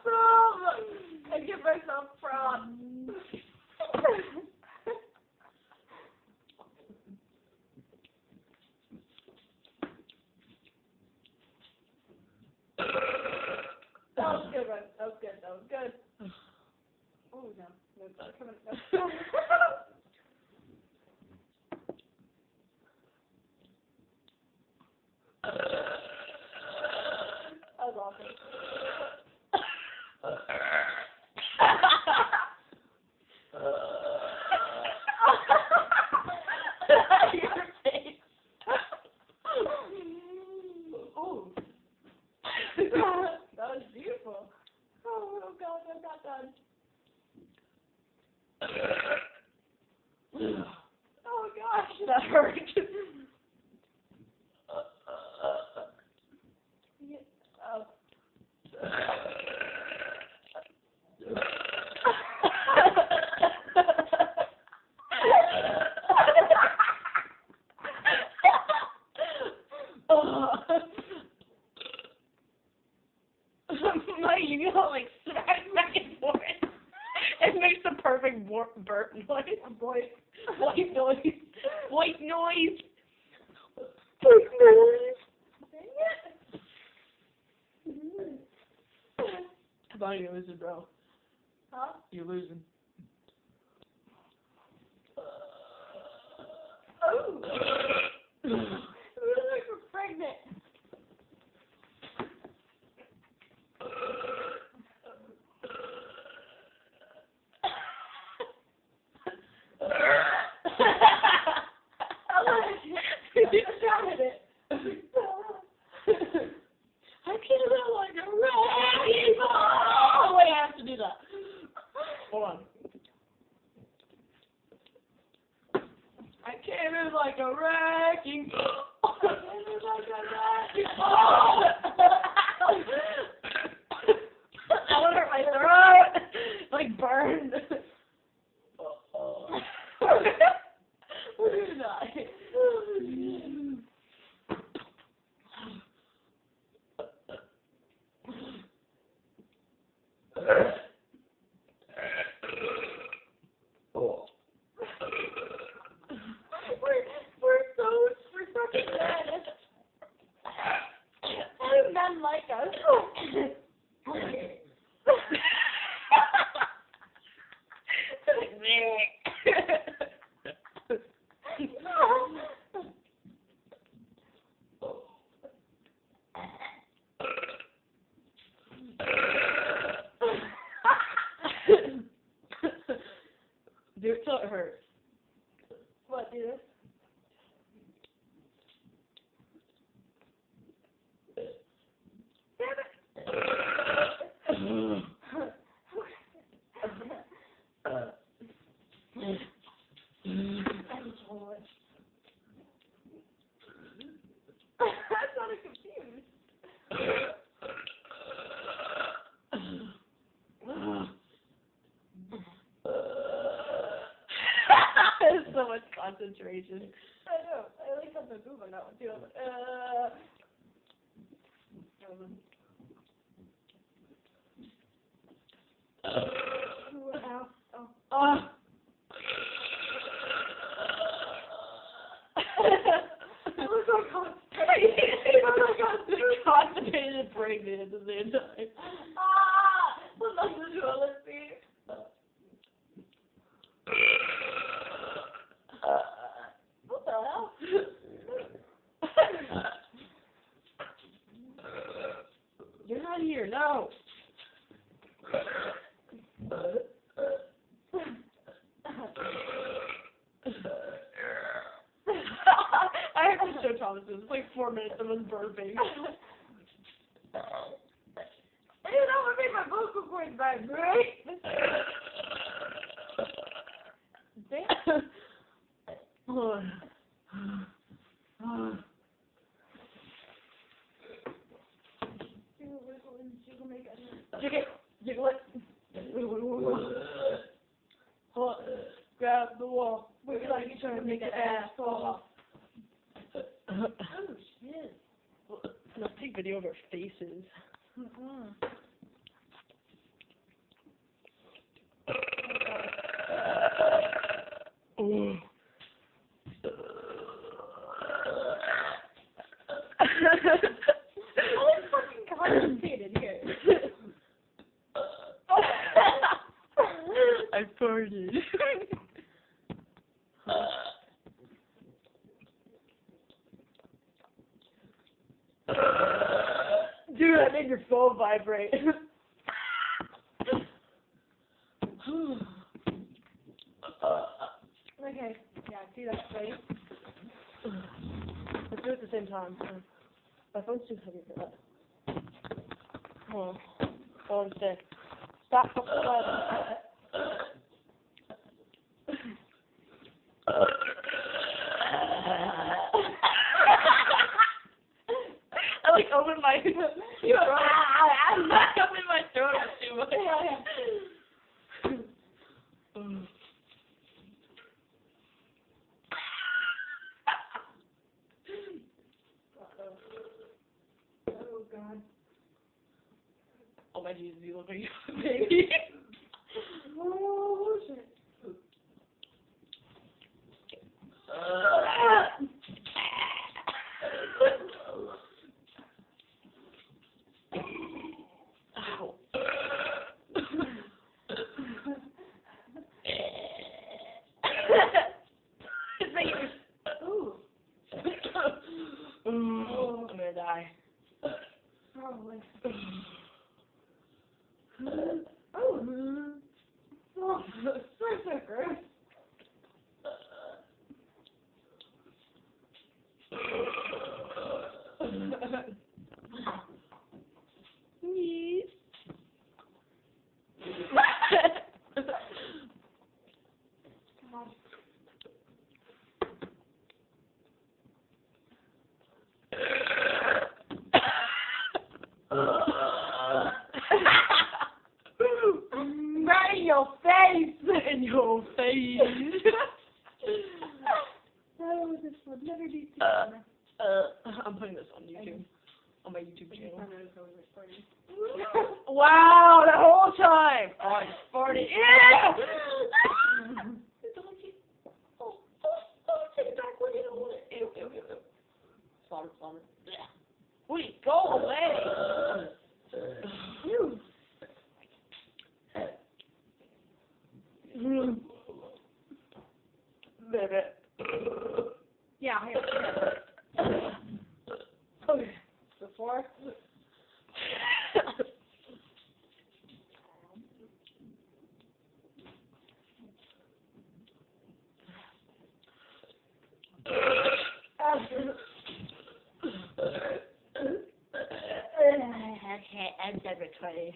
awesome! I give myself props. That was good, Ryan. That was good. That was good. Oh, no. No, it's not coming. No. That was awesome. Your face. Ooh. That was beautiful. Oh God, I'm not done. Oh gosh, that hurt. Yeah, Mike, you know, like smack back and forth. It makes the perfect burp noise. White noise. White noise. White noise. Dang it. Come on, you're losing, bro. Huh? You're losing. Oh. It looks like we're pregnant. I can't live like a wrecking ball. Wait, I have to do that. Hold on. I can't live like a wrecking ball. I can't live like a wrecking ball. I want to hurt my throat. Like burned. We're gonna die. We're fucking dead. How do men like us? Do it till it hurts. What, do this? I sounded confused. There's so much concentration. I know. I like how the move on that one too. I'm like, ow. I was so constipated and pregnant at the same time. Let's see. What the hell? You're not here, no. I have to show Thomas this. It's like 4 minutes of us burping. I didn't know what made my vocal cords vibrate. Damn. Jiggle it. Hold on. Grab the wall. We're like trying to make an ass fall. Oh shit. Let's take video of our faces. Oh. Oh, it's fucking complicated here. I farted. Dude, I made your phone vibrate. Okay, yeah, do that, ready? Let's do it at the same time. My phone's too heavy for that. Hold on. Hold on, stay. Stop fucking laughing. I like opened my throat. I opened my throat too much. Oh, God. Oh my Jesus, you look like a baby. Oh, shit. Ow. It's like Ooh. I'm gonna die. Probably. Oh. Oh, so gross. Please. Come on. Right in your face! In your face! No, this would never be together. I'm putting this on YouTube. On my YouTube channel. Recording. Wow, the whole time! Oh, I just farted. Yeah! Take it back when you don't want it. Ew, ew, ew, ew. Slaughter, slaughter. Wait, go away! Ew. Baby. Yeah, here. Okay. Before. Okay, I'm done recording.